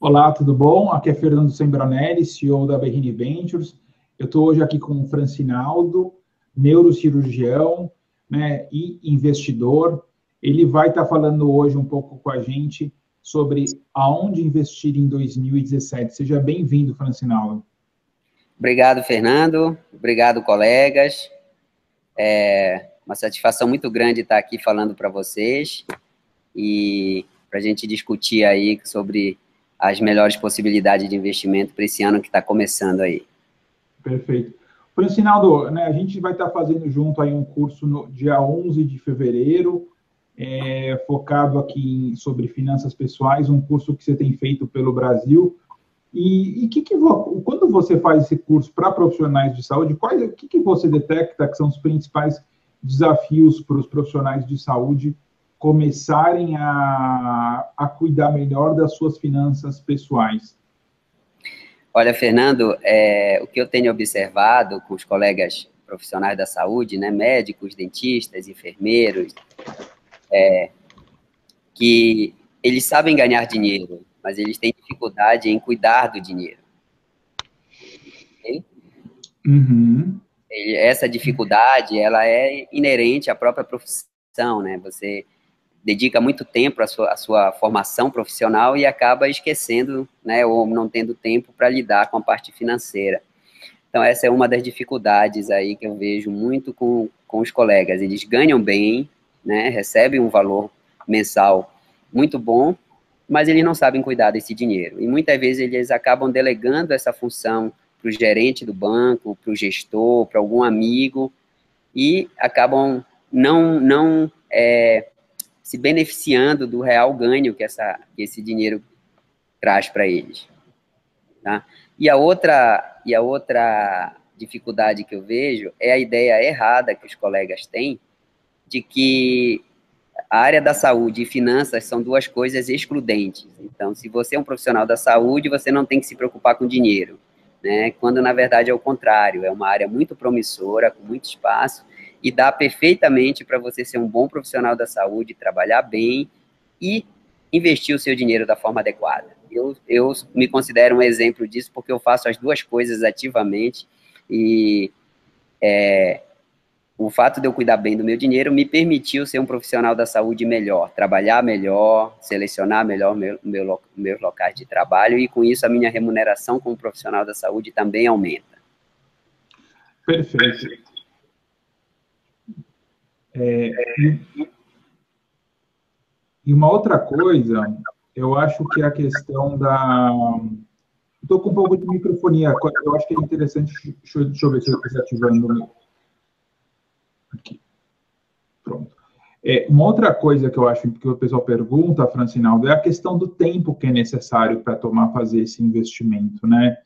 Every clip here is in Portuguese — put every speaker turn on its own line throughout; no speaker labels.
Olá, tudo bom? Aqui é Fernando Sembranelli, CEO da Berrini Ventures. Eu estou hoje aqui com o Francinaldo, neurocirurgião, né, e investidor. Ele vai estar falando hoje um pouco com a gente sobre aonde investir em 2017. Seja bem-vindo, Francinaldo.
Obrigado, Fernando. Obrigado, colegas. É uma satisfação muito grande estar aqui falando para vocês e para a gente discutir aí sobre as melhores possibilidades de investimento para esse ano que está começando aí.
Perfeito. Francinaldo, né, a gente vai estar fazendo junto aí um curso no dia 11 de fevereiro, focado aqui sobre finanças pessoais, um curso que você tem feito pelo Brasil. Quando você faz esse curso para profissionais de saúde, o que você detecta que são os principais desafios para os profissionais de saúde começarem a cuidar melhor das suas finanças pessoais?
Olha, Fernando, o que eu tenho observado com os colegas profissionais da saúde, né, médicos, dentistas, enfermeiros, que eles sabem ganhar dinheiro, mas eles têm dificuldade em cuidar do dinheiro. Okay?
Uhum.
Essa dificuldade, ela é inerente à própria profissão, né? Você dedica muito tempo à sua formação profissional e acaba esquecendo, né, ou não tendo tempo para lidar com a parte financeira. Então, essa é uma das dificuldades aí que eu vejo muito com os colegas. Eles ganham bem, né, recebem um valor mensal muito bom, mas eles não sabem cuidar desse dinheiro. E muitas vezes eles acabam delegando essa função para o gerente do banco, para o gestor, para algum amigo, e acabam não se beneficiando do real ganho que esse dinheiro traz para eles. Tá? E a outra dificuldade que eu vejo é a ideia errada que os colegas têm de que a área da saúde e finanças são duas coisas excludentes. Então, se você é um profissional da saúde, você não tem que se preocupar com dinheiro, né? Quando, na verdade, é o contrário. É uma área muito promissora, com muito espaço, e dá perfeitamente para você ser um bom profissional da saúde, trabalhar bem e investir o seu dinheiro da forma adequada. Eu me considero um exemplo disso, porque eu faço as duas coisas ativamente, e o fato de eu cuidar bem do meu dinheiro me permitiu ser um profissional da saúde melhor, trabalhar melhor, selecionar melhor meus locais de trabalho, e com isso a minha remuneração como profissional da saúde também aumenta.
Perfeito. E uma outra coisa, eu acho que é a questão da... Estou com um pouco de microfonia, eu acho que é interessante, deixa eu ver se eu estou ativando aqui. Pronto. Uma outra coisa que eu acho que o pessoal pergunta, Francinaldo, é a questão do tempo que é necessário para fazer esse investimento, né?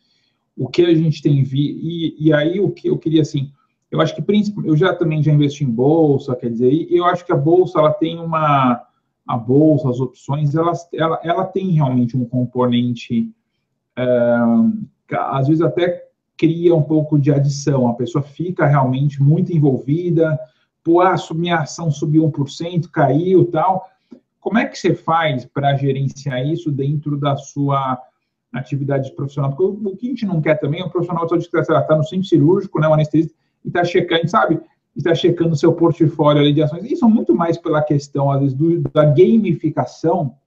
O que a gente tem visto, e aí o que eu queria, assim, eu acho que eu também já investi em bolsa, quer dizer, e eu acho que a bolsa, ela tem a bolsa, as opções, ela tem realmente um componente, às vezes até cria um pouco de adição, a pessoa fica realmente muito envolvida, pô, minha ação subiu 1%, caiu e tal. Como é que você faz para gerenciar isso dentro da sua atividade profissional? Porque o que a gente não quer também é um profissional de saúde que está no centro cirúrgico, né, um anestesista, e está checando, sabe? Está checando o seu portfólio ali de ações. Isso é muito mais pela questão, às vezes, da gamificação,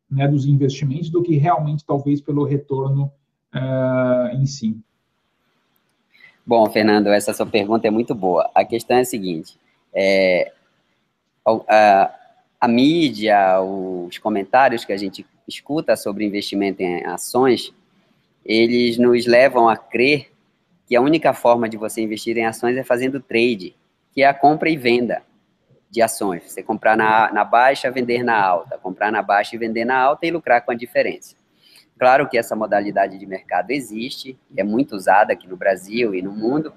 né, dos investimentos, do que realmente, talvez, pelo retorno em si.
Bom, Fernando, essa sua pergunta é muito boa. A questão é a seguinte, a mídia, os comentários que a gente escuta sobre investimento em ações, eles nos levam a crer que a única forma de você investir em ações é fazendo trade, que é a compra e venda de ações. Você comprar na baixa, vender na alta, comprar na baixa e vender na alta e lucrar com a diferença. Claro que essa modalidade de mercado existe, é muito usada aqui no Brasil e no mundo,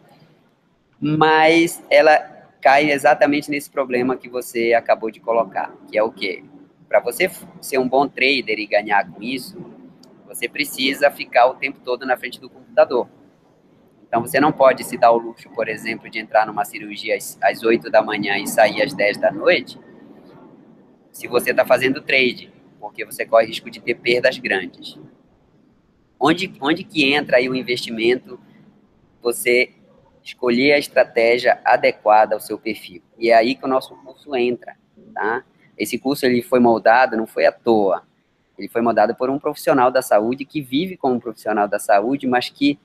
mas ela cai exatamente nesse problema que você acabou de colocar, que é o quê? Para você ser um bom trader e ganhar com isso, você precisa ficar o tempo todo na frente do computador. Então, você não pode se dar o luxo, por exemplo, de entrar numa cirurgia às 8 da manhã e sair às 10 da noite, se você está fazendo trade, porque você corre risco de ter perdas grandes. onde que entra aí o investimento? Você escolher a estratégia adequada ao seu perfil. E é aí que o nosso curso entra, tá? Esse curso, ele foi moldado, não foi à toa. Ele foi moldado por um profissional da saúde que vive como um profissional da saúde, mas que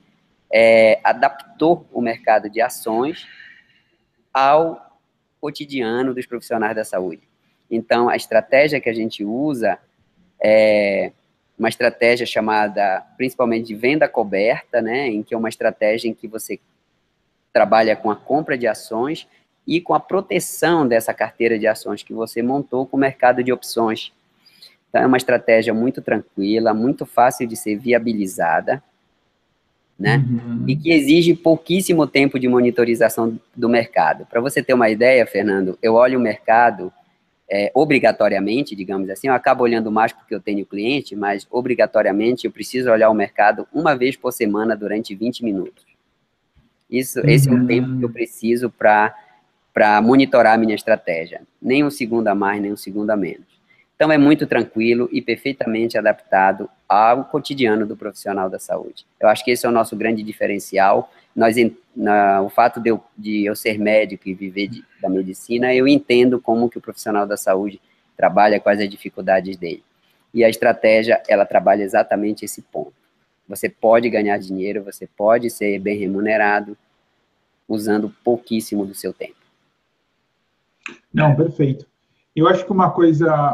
adaptou o mercado de ações ao cotidiano dos profissionais da saúde. Então, a estratégia que a gente usa é uma estratégia chamada, principalmente, de venda coberta, né, em que é uma estratégia em que você trabalha com a compra de ações e com a proteção dessa carteira de ações que você montou com o mercado de opções. Então, é uma estratégia muito tranquila, muito fácil de ser viabilizada, né? E que exige pouquíssimo tempo de monitorização do mercado. Para você ter uma ideia, Fernando, eu olho o mercado obrigatoriamente, digamos assim, eu acabo olhando mais porque eu tenho cliente, mas obrigatoriamente eu preciso olhar o mercado uma vez por semana durante 20 minutos. Esse é o tempo que eu preciso para monitorar a minha estratégia. Nem um segundo a mais, nem um segundo a menos. Então, é muito tranquilo e perfeitamente adaptado ao cotidiano do profissional da saúde. Eu acho que esse é o nosso grande diferencial. O fato de eu ser médico e viver da medicina, eu entendo como que o profissional da saúde trabalha, quais as dificuldades dele. E a estratégia, ela trabalha exatamente esse ponto. Você pode ganhar dinheiro, você pode ser bem remunerado, usando pouquíssimo do seu tempo.
Não, perfeito. Eu acho que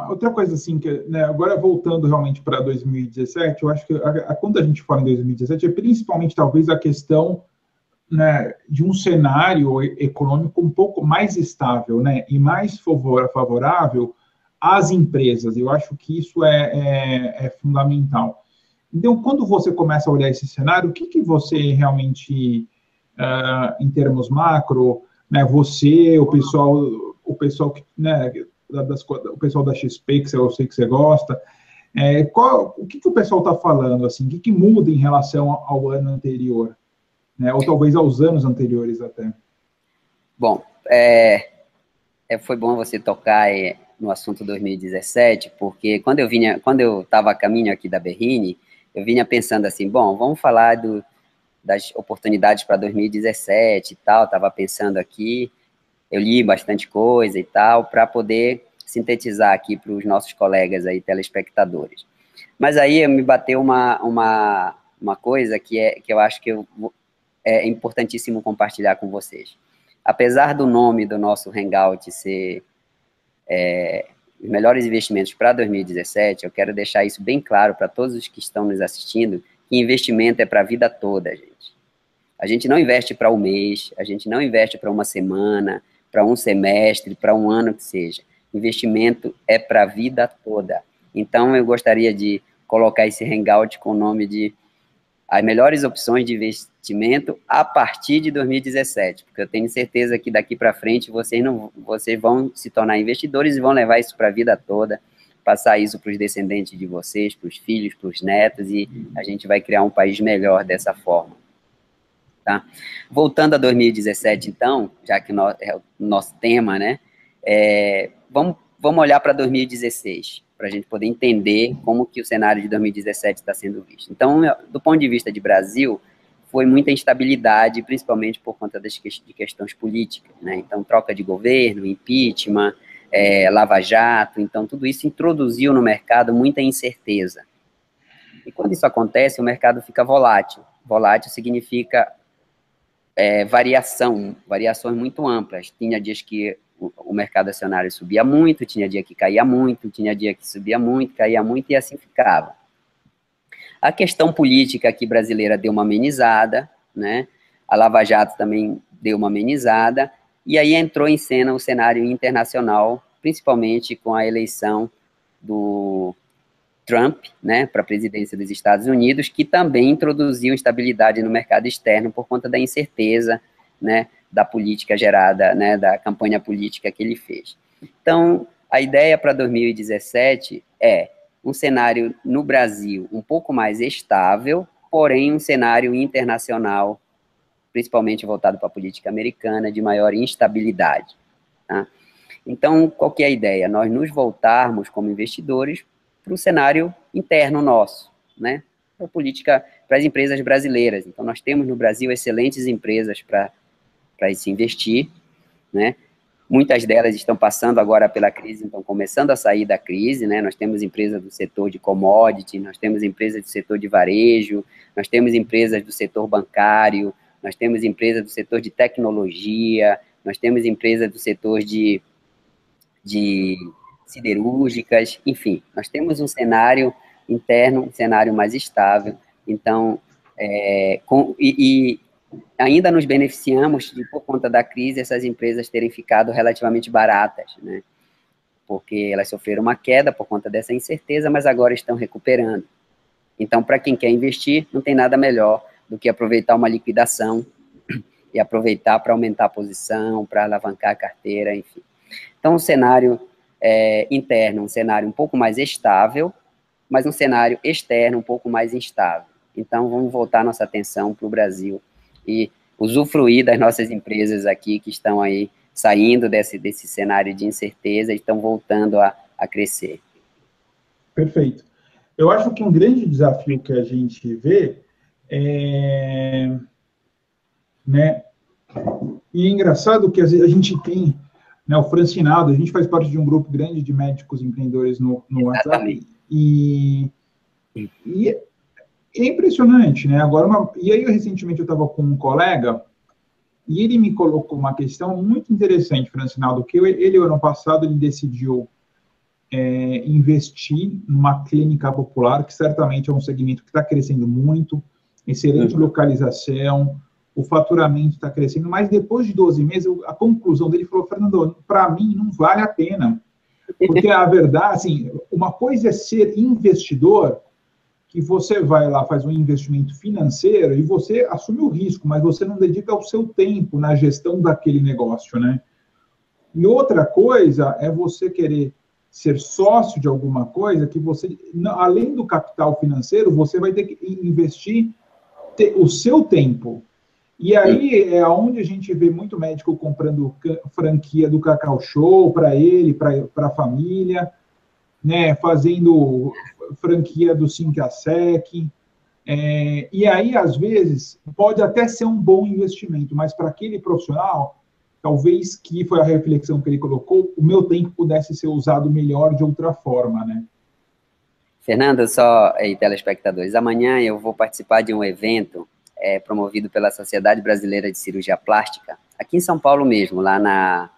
outra coisa assim, que, né, agora voltando realmente para 2017, eu acho que quando a gente fala em 2017, é principalmente talvez a questão, né, de um cenário econômico um pouco mais estável, né, e mais favorável às empresas. Eu acho que isso é fundamental. Então, quando você começa a olhar esse cenário, o que você realmente, em termos macro, né, você, o pessoal que, né, o pessoal da XP, que eu sei que você gosta, o que o pessoal está falando, assim, o que muda em relação ao ano anterior, né, ou talvez aos anos anteriores até?
Bom, foi bom você tocar no assunto 2017, porque quando eu estava a caminho aqui da Berrine, eu vinha pensando assim, bom, vamos falar das oportunidades para 2017 e tal, estava pensando aqui, eu li bastante coisa e tal, para poder sintetizar aqui para os nossos colegas aí, telespectadores. Mas aí me bateu uma coisa que eu acho que é importantíssimo compartilhar com vocês. Apesar do nome do nosso Hangout ser os melhores investimentos para 2017, eu quero deixar isso bem claro para todos os que estão nos assistindo, que investimento é para a vida toda, gente. A gente não investe para um mês, a gente não investe para uma semana, para um semestre, para um ano que seja. Investimento é para a vida toda. Então, eu gostaria de colocar esse hangout com o nome de as melhores opções de investimento a partir de 2017, porque eu tenho certeza que daqui para frente vocês vão se tornar investidores e vão levar isso para a vida toda, passar isso para os descendentes de vocês, para os filhos, para os netos, e a gente vai criar um país melhor dessa forma. Tá? Voltando a 2017, então, já que é o nosso tema, né? Vamos olhar para 2016, para a gente poder entender como que o cenário de 2017 está sendo visto. Então, do ponto de vista de Brasil, foi muita instabilidade, principalmente por conta de questões políticas, né? Então, troca de governo, impeachment, Lava Jato, então tudo isso introduziu no mercado muita incerteza. E quando isso acontece, o mercado fica volátil. Volátil significa variações muito amplas. Tinha dias que o mercado acionário subia muito, tinha dia que caía muito, tinha dia que subia muito, caía muito, e assim ficava. A questão política aqui brasileira deu uma amenizada, né? A Lava Jato também deu uma amenizada, e aí entrou em cena o cenário internacional, principalmente com a eleição do Trump, né, para a presidência dos Estados Unidos, que também introduziu instabilidade no mercado externo por conta da incerteza, né, da política gerada, né, da campanha política que ele fez. Então, a ideia para 2017 é um cenário no Brasil um pouco mais estável, porém um cenário internacional, principalmente voltado para a política americana, de maior instabilidade. Tá? Então, qual que é a ideia? Nós nos voltarmos como investidores para o cenário interno nosso, né? para a política, para as empresas brasileiras. Então, nós temos no Brasil excelentes empresas para se investir, né? Muitas delas estão passando agora pela crise, estão começando a sair da crise, né? Nós temos empresas do setor de commodity, nós temos empresas do setor de varejo, nós temos empresas do setor bancário, nós temos empresas do setor de tecnologia, nós temos empresas do setor de siderúrgicas, enfim, nós temos um cenário interno, um cenário mais estável. Então, ainda nos beneficiamos de, por conta da crise, essas empresas terem ficado relativamente baratas, né? Porque elas sofreram uma queda por conta dessa incerteza, mas agora estão recuperando. Então, para quem quer investir, não tem nada melhor do que aproveitar uma liquidação e aproveitar para aumentar a posição, para alavancar a carteira, enfim. Então, um cenário interno, um cenário um pouco mais estável, mas um cenário externo um pouco mais instável. Então, vamos voltar nossa atenção para o Brasil e usufruir das nossas empresas aqui que estão aí saindo desse cenário de incerteza e estão voltando a crescer.
Perfeito. Eu acho que um grande desafio que a gente vê né, e é engraçado que a gente tem, né, o Francinado, a gente faz parte de um grupo grande de médicos empreendedores no WhatsApp, e é impressionante, né? Agora, e aí, recentemente, eu estava com um colega, e ele me colocou uma questão muito interessante, Francinaldo, que ele, ano passado, ele decidiu investir numa clínica popular, que certamente é um segmento que está crescendo muito, excelente localização, o faturamento está crescendo, mas depois de 12 meses, a conclusão dele falou, Fernando, para mim não vale a pena, porque a verdade, assim, uma coisa é ser investidor, que você vai lá, faz um investimento financeiro e você assume o risco, mas você não dedica o seu tempo na gestão daquele negócio, né? E outra coisa é você querer ser sócio de alguma coisa que você, além do capital financeiro, você vai ter que investir o seu tempo. E aí é onde a gente vê muito médico comprando franquia do Cacau Show para ele, para a família, né, fazendo franquia do Sinqia-Sec. E aí, às vezes, pode até ser um bom investimento, mas para aquele profissional, talvez, que foi a reflexão que ele colocou, o meu tempo pudesse ser usado melhor de outra forma, né?
Fernando, só aí, telespectadores, amanhã eu vou participar de um evento promovido pela Sociedade Brasileira de Cirurgia Plástica, aqui em São Paulo mesmo, lá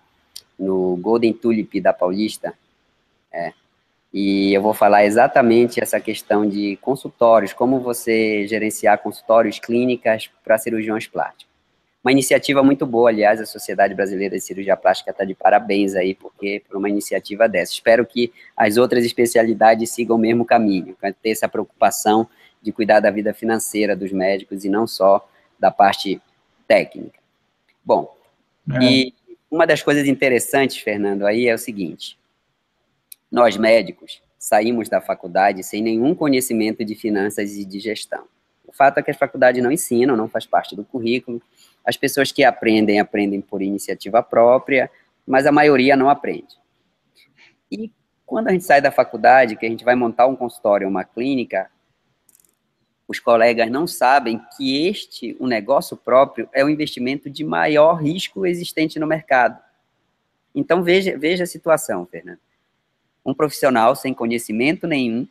no Golden Tulip da Paulista, e eu vou falar exatamente essa questão de consultórios, como você gerenciar consultórios, clínicas para cirurgiões plásticos. Uma iniciativa muito boa, aliás, a Sociedade Brasileira de Cirurgia Plástica está de parabéns aí, por uma iniciativa dessa. Espero que as outras especialidades sigam o mesmo caminho, para ter essa preocupação de cuidar da vida financeira dos médicos e não só da parte técnica. Bom, e uma das coisas interessantes, Fernando, aí é o seguinte: nós médicos saímos da faculdade sem nenhum conhecimento de finanças e de gestão. O fato é que as faculdades não ensinam, não faz parte do currículo. As pessoas que aprendem por iniciativa própria, mas a maioria não aprende. E quando a gente sai da faculdade, que a gente vai montar um consultório, uma clínica, os colegas não sabem que o negócio próprio, é o investimento de maior risco existente no mercado. Então, veja a situação, Fernando. Um profissional sem conhecimento nenhum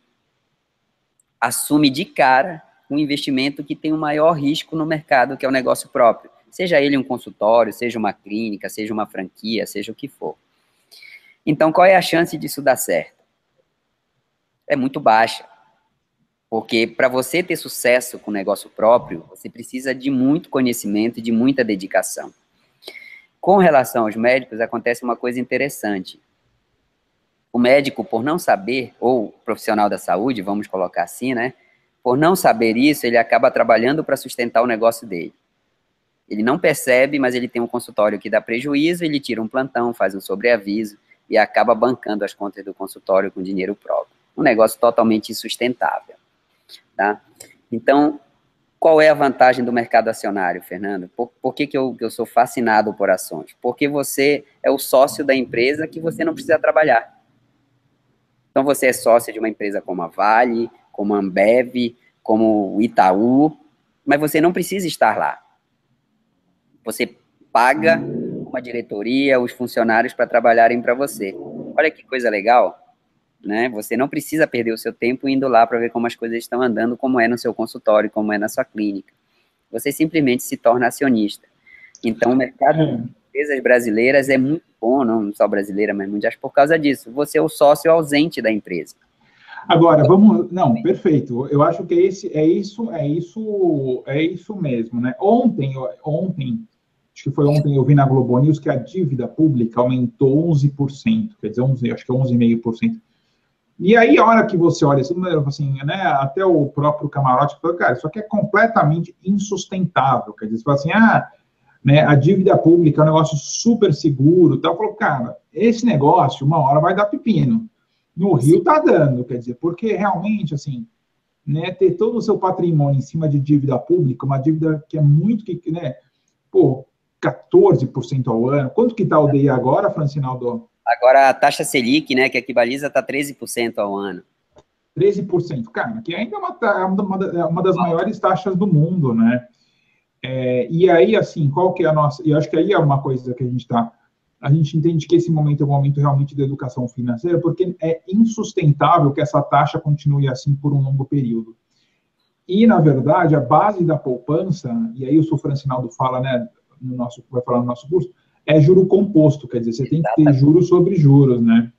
assume de cara um investimento que tem o maior risco no mercado, que é o negócio próprio. Seja ele um consultório, seja uma clínica, seja uma franquia, seja o que for. Então, qual é a chance disso dar certo? É muito baixa. Porque para você ter sucesso com o negócio próprio, você precisa de muito conhecimento e de muita dedicação. Com relação aos médicos, acontece uma coisa interessante. O médico, por não saber, ou profissional da saúde, vamos colocar assim, né? Por não saber isso, ele acaba trabalhando para sustentar o negócio dele. Ele não percebe, mas ele tem um consultório que dá prejuízo, ele tira um plantão, faz um sobreaviso e acaba bancando as contas do consultório com dinheiro próprio. Um negócio totalmente insustentável. Tá? Então, qual é a vantagem do mercado acionário, Fernando? Por que eu sou fascinado por ações? Porque você é o sócio da empresa que você não precisa trabalhar. Então, você é sócio de uma empresa como a Vale, como a Ambev, como o Itaú, mas você não precisa estar lá. Você paga uma diretoria, os funcionários para trabalharem para você. Olha que coisa legal, né? Você não precisa perder o seu tempo indo lá para ver como as coisas estão andando, como é no seu consultório, como é na sua clínica. Você simplesmente se torna acionista. Então, o mercado de empresas brasileiras é muito bom, não só brasileira, mas mundiais, por causa disso. Você é o sócio ausente da empresa.
Agora, vamos... Não, perfeito. Eu acho que é isso mesmo, né? Ontem, acho que foi ontem, eu vi na Globo News que a dívida pública aumentou 11%, quer dizer, acho que é 11,5%. E aí, a hora que você olha assim, né, até o próprio Camarote falou, cara, isso aqui é completamente insustentável. Quer dizer, você fala assim, né, a dívida pública é um negócio super seguro, tal. Falou, cara, esse negócio, uma hora vai dar pepino. No Rio tá dando, quer dizer, porque realmente, assim, né, ter todo o seu patrimônio em cima de dívida pública, uma dívida que é muito, né, pô, 14% ao ano. Quanto que tá o DI agora, Francinaldo?
Agora, a taxa Selic, né, que equivaliza, está 13% ao ano.
13%, cara, que ainda é uma das maiores taxas do mundo, né? E aí, assim, qual que é a nossa... E eu acho que aí é uma coisa que a gente entende que esse momento é um momento realmente de educação financeira, porque é insustentável que essa taxa continue assim por um longo período. E, na verdade, a base da poupança, e aí o Francinaldo fala, né, vai falar no nosso curso, é juro composto, quer dizer, você tem que ter juros sobre juros, né?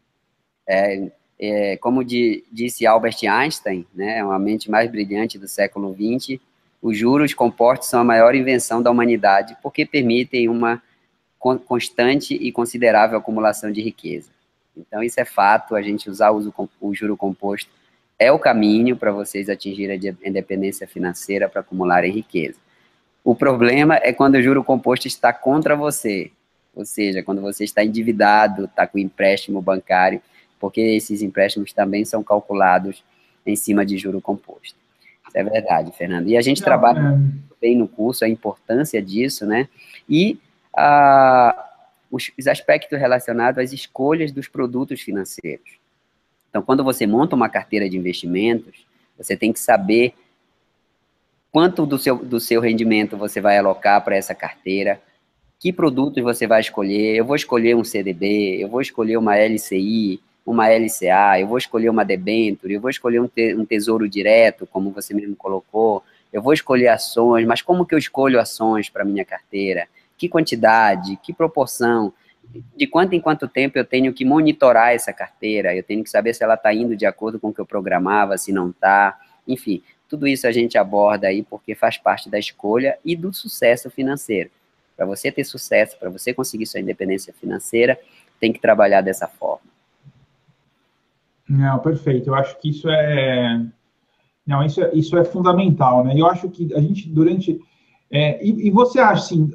Como disse Albert Einstein, né, uma mente mais brilhante do século XX, os juros compostos são a maior invenção da humanidade, porque permitem uma constante e considerável acumulação de riqueza. Então, isso é fato, a gente usar o juro composto é o caminho para vocês atingirem a independência financeira para acumularem riqueza. O problema é quando o juro composto está contra você, ou seja, quando você está endividado, está com empréstimo bancário, porque esses empréstimos também são calculados em cima de juro composto. Isso é verdade, Fernando. E a gente trabalha bem no curso a importância disso, né? E os aspectos relacionados às escolhas dos produtos financeiros. Então, quando você monta uma carteira de investimentos, você tem que saber quanto do seu rendimento você vai alocar para essa carteira, que produtos você vai escolher. Eu vou escolher um CDB, eu vou escolher uma LCI, uma LCA, eu vou escolher uma debênture, eu vou escolher um tesouro direto, como você mesmo colocou, eu vou escolher ações, mas como que eu escolho ações para minha carteira? Que quantidade, que proporção, de quanto em quanto tempo eu tenho que monitorar essa carteira, eu tenho que saber se ela está indo de acordo com o que eu programava, se não está, enfim, tudo isso a gente aborda aí porque faz parte da escolha e do sucesso financeiro. Para você ter sucesso, para você conseguir sua independência financeira, tem que trabalhar dessa forma.
Não, perfeito. Eu acho que isso é fundamental, né? Eu acho que a gente, e você acha, assim,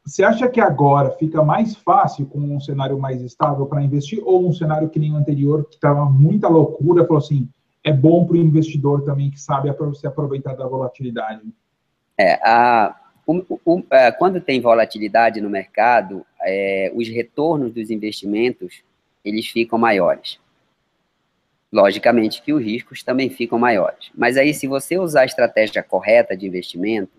você acha que agora fica mais fácil com um cenário mais estável para investir, ou um cenário que nem o anterior, que estava muita loucura, falou assim, é bom para o investidor também, que sabe se aproveitar da volatilidade?
Quando tem volatilidade no mercado, os retornos dos investimentos, eles ficam maiores. Logicamente que os riscos também ficam maiores. Mas aí, se você usar a estratégia correta de investimento,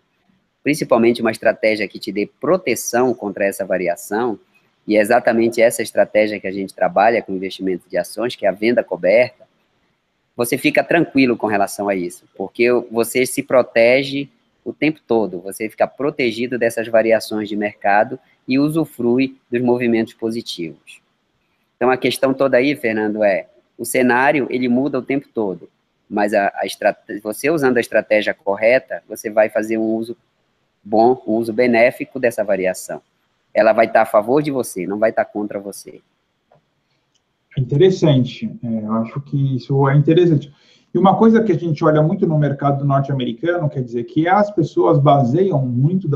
principalmente uma estratégia que te dê proteção contra essa variação, e é exatamente essa estratégia que a gente trabalha com investimento de ações, que é a venda coberta, você fica tranquilo com relação a isso, porque você se protege o tempo todo, você fica protegido dessas variações de mercado e usufrui dos movimentos positivos. Então, a questão toda aí, Fernando, o cenário, ele muda o tempo todo, mas você usando a estratégia correta, você vai fazer um uso bom, um uso benéfico dessa variação. Ela vai estar a favor de você, não vai estar contra você.
Interessante. Eu acho que isso é interessante. E uma coisa que a gente olha muito no mercado norte-americano, quer dizer, que as pessoas baseiam muito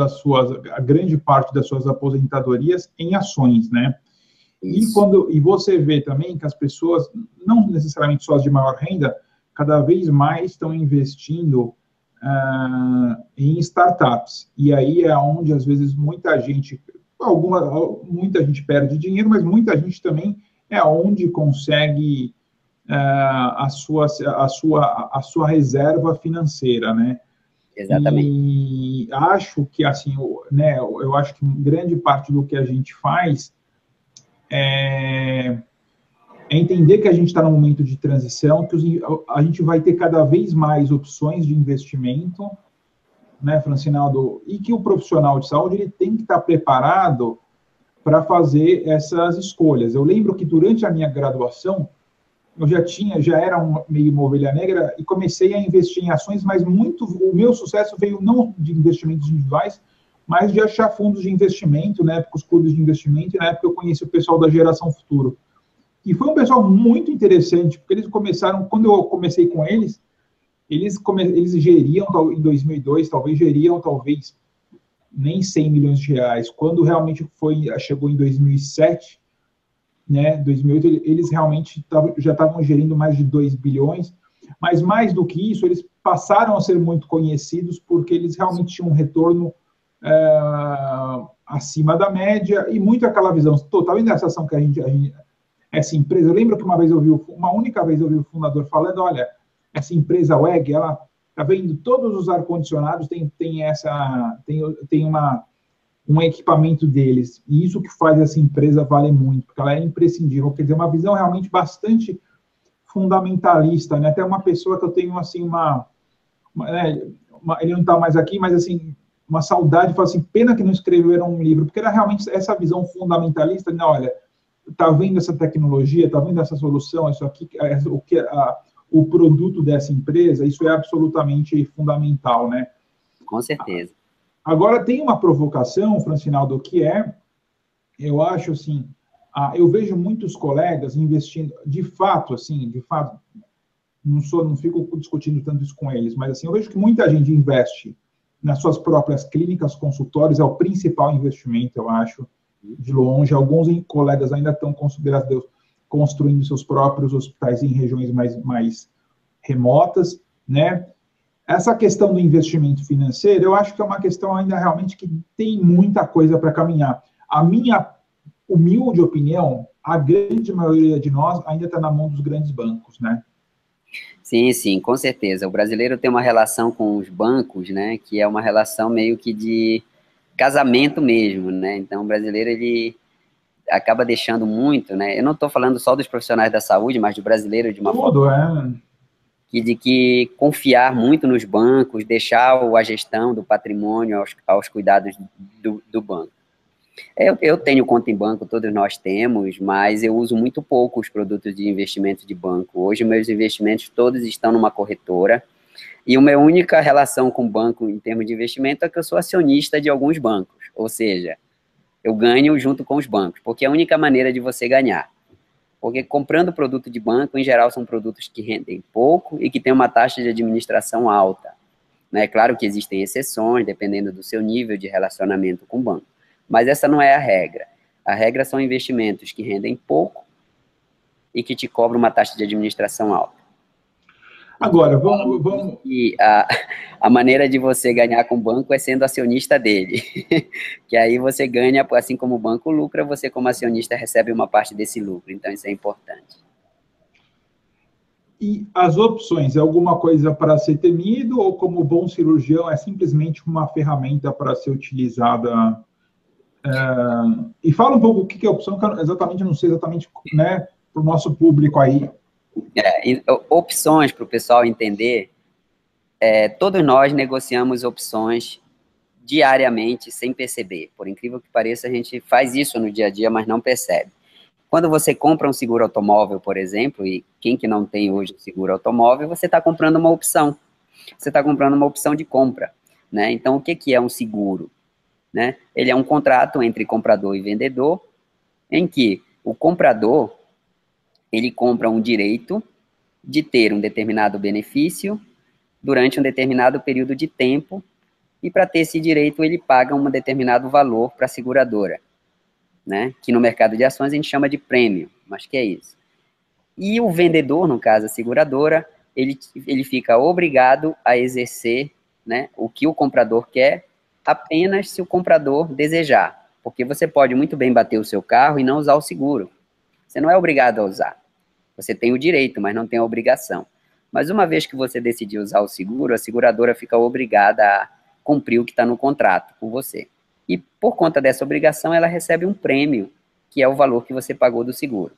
a grande parte das suas aposentadorias em ações, né? E você vê também que as pessoas, não necessariamente só as de maior renda, cada vez mais estão investindo em startups. E aí é onde, às vezes, muita gente perde dinheiro, mas muita gente também é onde consegue a sua reserva financeira, né?
Exatamente.
E acho que, assim, né, eu acho que grande parte do que a gente faz é entender que a gente está num momento de transição, que a gente vai ter cada vez mais opções de investimento, né, Francinaldo, e que o profissional de saúde ele tem que estar preparado para fazer essas escolhas. Eu lembro que durante a minha graduação, eu já era meio uma ovelha negra e comecei a investir em ações, mas o meu sucesso veio não de investimentos individuais, mas de achar fundos de investimento, na época os clubes de investimento, e na época eu conheci o pessoal da Geração Futuro. E foi um pessoal muito interessante, porque eles começaram, quando eu comecei com eles, eles geriam, em 2002, talvez nem 100 milhões de reais. Quando realmente chegou em 2007, né, 2008, eles realmente já estavam gerindo mais de 2 bilhões, mas mais do que isso, eles passaram a ser muito conhecidos porque eles realmente tinham um retorno acima da média e muito aquela visão total indexação que essa empresa, eu lembro que uma única vez eu vi o fundador falando, olha, essa empresa WEG, ela está vendo todos os ar-condicionados, tem um equipamento deles, e isso que faz essa empresa valer muito, porque ela é imprescindível, quer dizer, uma visão realmente bastante fundamentalista, né? Até uma pessoa que eu tenho, assim, ele não está mais aqui, mas, assim, uma saudade, fala assim, pena que não escreveram um livro, porque era realmente essa visão fundamentalista, né? Olha, está vendo essa tecnologia, está vendo essa solução, isso aqui, o produto dessa empresa, isso é absolutamente fundamental, né?
Com certeza.
Agora, tem uma provocação, Francinaldo, que eu acho assim, eu vejo muitos colegas investindo, de fato, não fico discutindo tanto isso com eles, mas assim, eu vejo que muita gente investe nas suas próprias clínicas, consultórios, é o principal investimento, eu acho, de longe. Alguns colegas ainda estão, graças a Deus, construindo seus próprios hospitais em regiões mais remotas, né? Essa questão do investimento financeiro, eu acho que é uma questão ainda realmente que tem muita coisa para caminhar. A minha humilde opinião, a grande maioria de nós ainda está na mão dos grandes bancos, né?
Sim, sim, com certeza. O brasileiro tem uma relação com os bancos, né, que é uma relação meio que de casamento mesmo, né? Então, o brasileiro, ele acaba deixando muito, né? Eu não estou falando só dos profissionais da saúde, mas do brasileiro de uma forma... de que confiar muito nos bancos, deixar a gestão do patrimônio aos cuidados do banco. Eu tenho conta em banco, todos nós temos, mas eu uso muito pouco os produtos de investimento de banco. Hoje, meus investimentos todos estão numa corretora, e a minha única relação com o banco em termos de investimento é que eu sou acionista de alguns bancos, ou seja, eu ganho junto com os bancos, porque é a única maneira de você ganhar. Porque comprando produto de banco, em geral, são produtos que rendem pouco e que têm uma taxa de administração alta. É claro que existem exceções, dependendo do seu nível de relacionamento com o banco. Mas essa não é a regra. A regra são investimentos que rendem pouco e que te cobram uma taxa de administração alta.
Agora, vamos...
E a maneira de você ganhar com o banco é sendo acionista dele. Que aí você ganha, assim como o banco lucra, você como acionista recebe uma parte desse lucro. Então, isso é importante.
E as opções, é alguma coisa para ser temido ou como bom cirurgião é simplesmente uma ferramenta para ser utilizada? E fala um pouco o que é opção, que eu exatamente não sei exatamente, né, para o nosso público aí.
Opções para o pessoal entender, todos nós negociamos opções diariamente sem perceber. Por incrível que pareça, a gente faz isso no dia a dia, mas não percebe. Quando você compra um seguro automóvel, por exemplo, e quem que não tem hoje um seguro automóvel, você está comprando uma opção. Você está comprando uma opção de compra, né? Então, o que é um seguro? Né? Ele é um contrato entre comprador e vendedor, em que o comprador, ele compra um direito de ter um determinado benefício durante um determinado período de tempo, e para ter esse direito ele paga um determinado valor para a seguradora, né? Que no mercado de ações a gente chama de prêmio, mas que é isso. E o vendedor, no caso a seguradora, ele fica obrigado a exercer, né, o que o comprador quer, apenas se o comprador desejar, porque você pode muito bem bater o seu carro e não usar o seguro. Você não é obrigado a usar. Você tem o direito, mas não tem a obrigação. Mas uma vez que você decidir usar o seguro, a seguradora fica obrigada a cumprir o que está no contrato com você. E por conta dessa obrigação, ela recebe um prêmio, que é o valor que você pagou do seguro.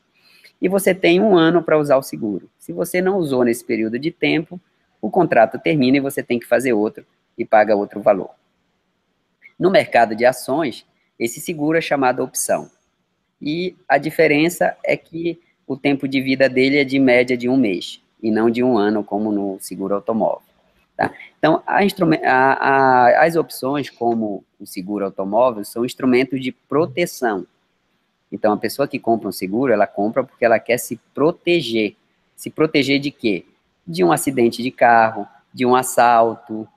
E você tem 1 ano para usar o seguro. Se você não usou nesse período de tempo, o contrato termina e você tem que fazer outro e paga outro valor. No mercado de ações, esse seguro é chamado opção. E a diferença é que o tempo de vida dele é de média de 1 mês, e não de 1 ano, como no seguro automóvel. Tá? Então, as opções, como o seguro automóvel, são instrumentos de proteção. Então, a pessoa que compra um seguro, ela compra porque ela quer se proteger. Se proteger de quê? De um acidente de carro, de um assalto,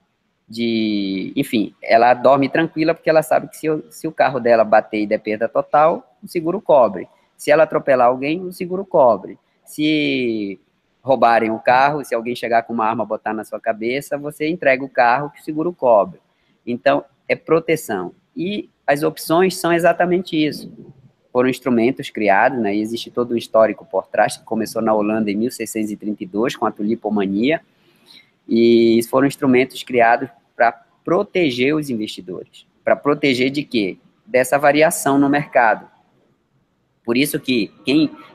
enfim, ela dorme tranquila porque ela sabe que se o carro dela bater e der perda total, o seguro cobre. Se ela atropelar alguém, o seguro cobre. Se roubarem o carro, se alguém chegar com uma arma botar na sua cabeça, você entrega o carro que o seguro cobre. Então, é proteção. E as opções são exatamente isso. Foram instrumentos criados, né? E existe todo um histórico por trás, que começou na Holanda em 1632, com a tulipomania, e foram instrumentos criados para proteger os investidores. Para proteger de quê? Dessa variação no mercado. Por isso que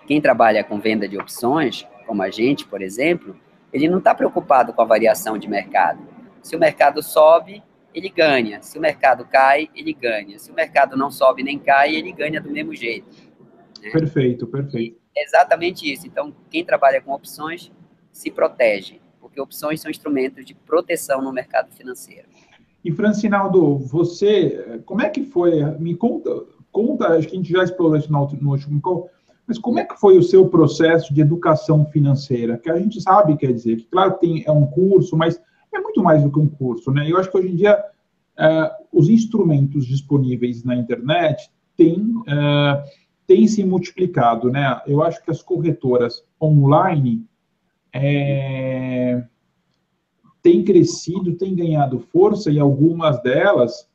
quem trabalha com venda de opções, como a gente, por exemplo, ele não está preocupado com a variação de mercado. Se o mercado sobe, ele ganha. Se o mercado cai, ele ganha. Se o mercado não sobe nem cai, ele ganha do mesmo jeito. Né?
Perfeito, perfeito.
É exatamente isso. Então, quem trabalha com opções se protege, porque opções são instrumentos de proteção no mercado financeiro.
E, Francinaldo, você, como é que foi? Me conta, acho que a gente já explorou isso no último call, mas como é que foi o seu processo de educação financeira? Que a gente sabe, quer dizer, que claro que é um curso, mas é muito mais do que um curso, né? Eu acho que hoje em dia os instrumentos disponíveis na internet têm se multiplicado, né? Eu acho que as corretoras online têm crescido, têm ganhado força, e algumas delas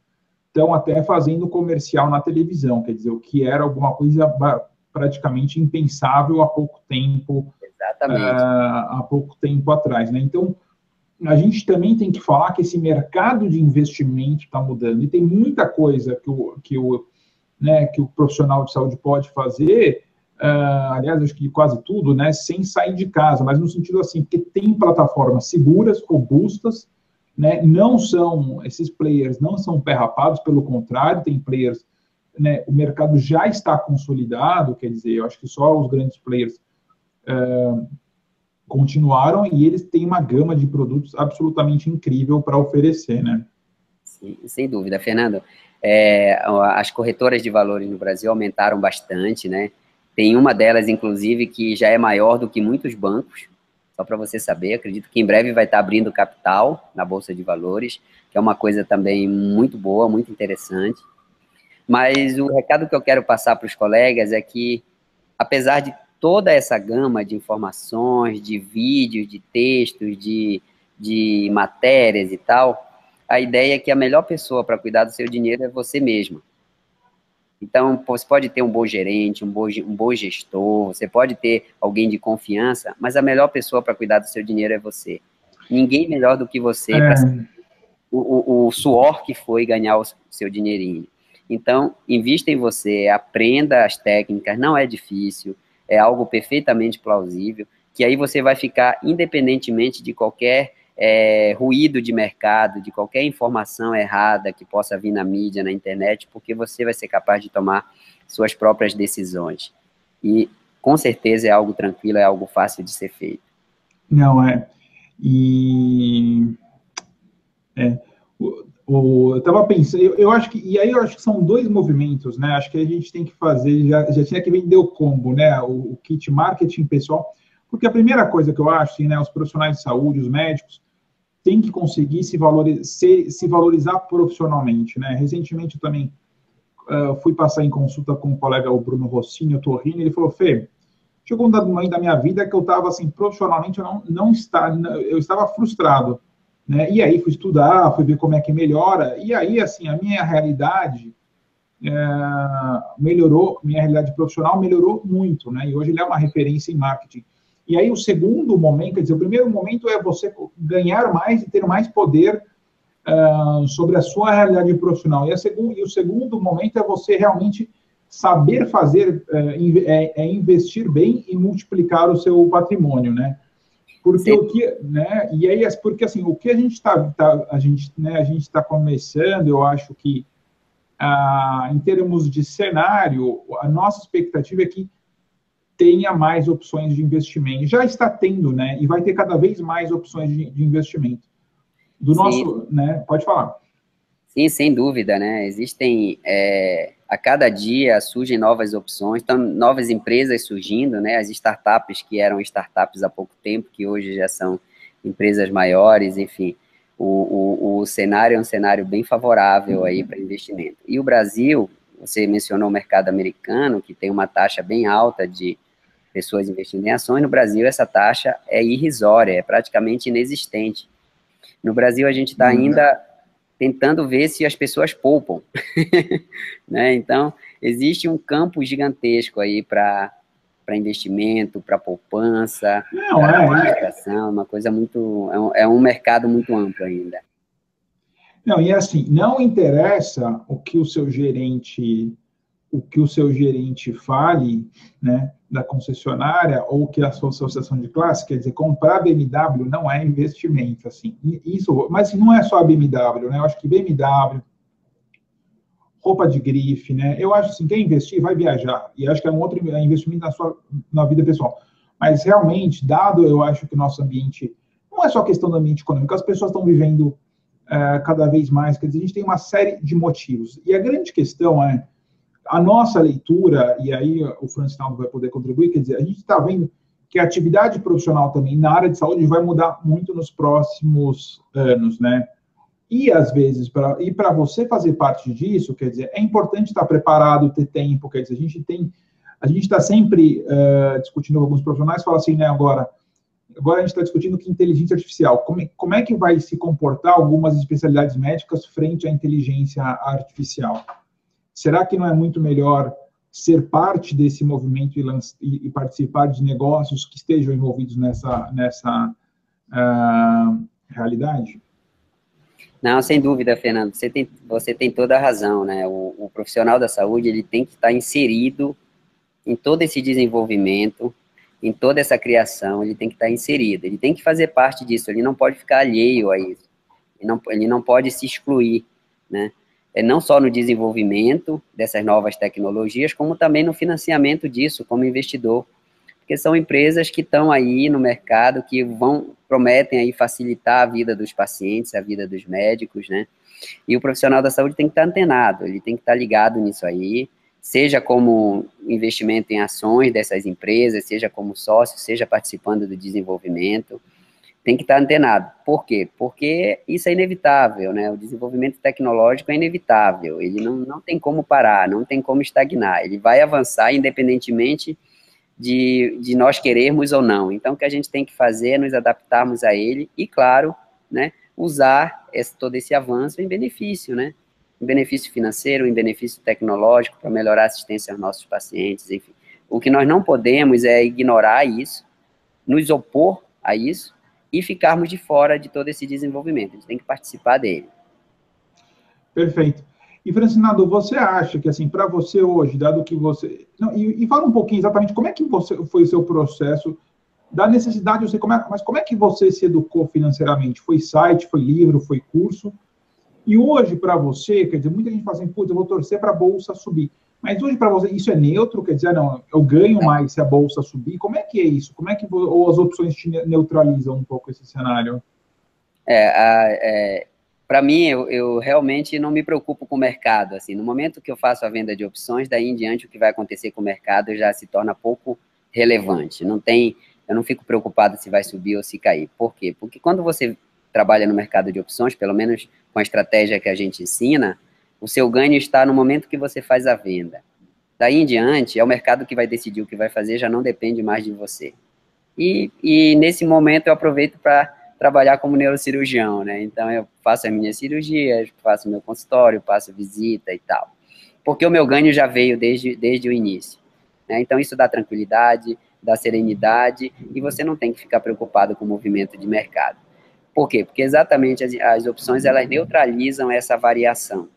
estão até fazendo comercial na televisão, quer dizer, o que era alguma coisa praticamente impensável há pouco tempo, há pouco tempo atrás, né? Então, a gente também tem que falar que esse mercado de investimento está mudando, e tem muita coisa que o profissional de saúde pode fazer, aliás, acho que quase tudo, né, sem sair de casa, mas no sentido assim, que tem plataformas seguras, robustas, né, esses players não são perrapados, pelo contrário, tem players, né, o mercado já está consolidado, quer dizer, eu acho que só os grandes players continuaram, e eles têm uma gama de produtos absolutamente incrível para oferecer, né?
Sim, sem dúvida, Fernando. As corretoras de valores no Brasil aumentaram bastante, né? Tem uma delas, inclusive, que já é maior do que muitos bancos, só para você saber. Acredito que em breve vai estar abrindo capital na Bolsa de Valores, que é uma coisa também muito boa, muito interessante. Mas o recado que eu quero passar para os colegas é que, apesar de toda essa gama de informações, de vídeos, de textos, de matérias e tal, a ideia é que a melhor pessoa para cuidar do seu dinheiro é você mesmo. Então, você pode ter um bom gerente, um bom gestor, você pode ter alguém de confiança, mas a melhor pessoa para cuidar do seu dinheiro é você. Ninguém melhor do que você para saber o suor que foi ganhar o seu dinheirinho. Então, invista em você, aprenda as técnicas, não é difícil, é algo perfeitamente plausível, que aí você vai ficar independentemente de qualquer ruído de mercado, de qualquer informação errada que possa vir na mídia, na internet, porque você vai ser capaz de tomar suas próprias decisões. E, com certeza, é algo tranquilo, é algo fácil de ser feito.
Não, eu estava pensando, eu acho que são dois movimentos, né? Acho que a gente tem que fazer, já tinha que vender o combo, né? O kit marketing pessoal, porque a primeira coisa que eu acho, assim, né, os profissionais de saúde, os médicos, têm que conseguir se valorizar profissionalmente, né? Recentemente eu também fui passar em consulta com um colega, o Bruno Rossini, o Torrini, ele falou: Fê, chegou um momento da minha vida que eu estava, assim, profissionalmente, eu estava frustrado, né? E aí fui estudar, fui ver como é que melhora, e aí, assim, a minha realidade melhorou, minha realidade profissional melhorou muito, né? E hoje ele é uma referência em marketing. E aí o segundo momento, quer dizer, o primeiro momento é você ganhar mais e ter mais poder sobre a sua realidade profissional. E o segundo momento é você realmente saber fazer, investir bem e multiplicar o seu patrimônio, né? Porque
Sim.
o que, né? E aí, porque assim, o que a gente está começando, eu acho que em termos de cenário, a nossa expectativa é que tenha mais opções de investimento. Já está tendo, né? E vai ter cada vez mais opções de investimento. Do
Sim.
nosso, né? Pode falar.
Sim, sem dúvida, né? Existem, a cada dia surgem novas opções, estão novas empresas surgindo, né? As startups que eram startups há pouco tempo, que hoje já são empresas maiores, enfim. O cenário é um cenário bem favorável aí para investimento. E o Brasil, você mencionou o mercado americano, que tem uma taxa bem alta de pessoas investindo em ações. No Brasil, essa taxa é irrisória, é praticamente inexistente. No Brasil, a gente está ainda tentando ver se as pessoas poupam, né? Então, existe um campo gigantesco aí para investimento, para poupança,
Não,
para administração, uma coisa muito, é um mercado muito amplo ainda.
não, e assim, não interessa o que o seu gerente fale, né, da concessionária ou que a sua associação de classe, quer dizer, comprar BMW não é investimento, assim, isso, mas assim, não é só a BMW, né, eu acho que BMW, roupa de grife, né, eu acho assim, quem investir vai viajar, e acho que é um outro investimento na vida pessoal, mas realmente, dado, eu acho que o nosso ambiente, não é só questão do ambiente econômico, as pessoas estão vivendo cada vez mais, quer dizer, a gente tem uma série de motivos, e a grande questão é, a nossa leitura, e aí o Francinaldo vai poder contribuir, quer dizer, a gente está vendo que a atividade profissional também na área de saúde vai mudar muito nos próximos anos, né? E, às vezes, para você fazer parte disso, quer dizer, é importante estar preparado, ter tempo, quer dizer, a gente está sempre discutindo com alguns profissionais, fala assim, né, agora a gente está discutindo que inteligência artificial, como é que vai se comportar algumas especialidades médicas frente à inteligência artificial? Será que não é muito melhor ser parte desse movimento e participar de negócios que estejam envolvidos nessa realidade?
Não, sem dúvida, Fernando, você tem toda a razão, né? O profissional da saúde, ele tem que estar inserido em todo esse desenvolvimento, em toda essa criação, ele tem que estar inserido, ele tem que fazer parte disso, ele não pode ficar alheio a isso, ele não pode se excluir, né? Não só no desenvolvimento dessas novas tecnologias, como também no financiamento disso, como investidor, porque são empresas que estão aí no mercado, que prometem aí facilitar a vida dos pacientes, a vida dos médicos, né? E o profissional da saúde tem que estar antenado, ele tem que estar ligado nisso aí, seja como investimento em ações dessas empresas, seja como sócio, seja participando do desenvolvimento, tem que estar antenado. Por quê? Porque isso é inevitável, né? O desenvolvimento tecnológico é inevitável, ele não tem como parar, não tem como estagnar, ele vai avançar independentemente de nós querermos ou não. Então, o que a gente tem que fazer é nos adaptarmos a ele e, claro, né, usar todo esse avanço em benefício, né? Em benefício financeiro, em benefício tecnológico, para melhorar a assistência aos nossos pacientes, enfim. O que nós não podemos é ignorar isso, nos opor a isso e ficarmos de fora de todo esse desenvolvimento. A gente tem que participar dele.
Perfeito. E, Francinado, você acha que, assim, para você hoje, dado que você... Não, e fala um pouquinho exatamente como é que foi o seu processo da necessidade, eu sei mas como é que você se educou financeiramente? Foi site, foi livro, foi curso? E hoje, para você, quer dizer, muita gente fala assim, putz, eu vou torcer para a Bolsa subir. Mas hoje, para você, isso é neutro? Quer dizer, não, eu ganho mais se a Bolsa subir? Como é que é isso? Como é que ou as opções te neutralizam um pouco esse cenário?
Para mim, eu realmente não me preocupo com o mercado. Assim, no momento que eu faço a venda de opções, daí em diante o que vai acontecer com o mercado já se torna pouco relevante. Eu não fico preocupado se vai subir ou se cair. Por quê? Porque quando você trabalha no mercado de opções, pelo menos com a estratégia que a gente ensina, o seu ganho está no momento que você faz a venda. Daí em diante, é o mercado que vai decidir o que vai fazer, já não depende mais de você. E nesse momento eu aproveito para trabalhar como neurocirurgião, né? Então eu faço as minhas cirurgias, faço meu consultório, passo visita e tal. Porque o meu ganho já veio desde o início, né? Então isso dá tranquilidade, da serenidade, e você não tem que ficar preocupado com o movimento de mercado. Por quê? Porque exatamente as opções, elas neutralizam essa variação.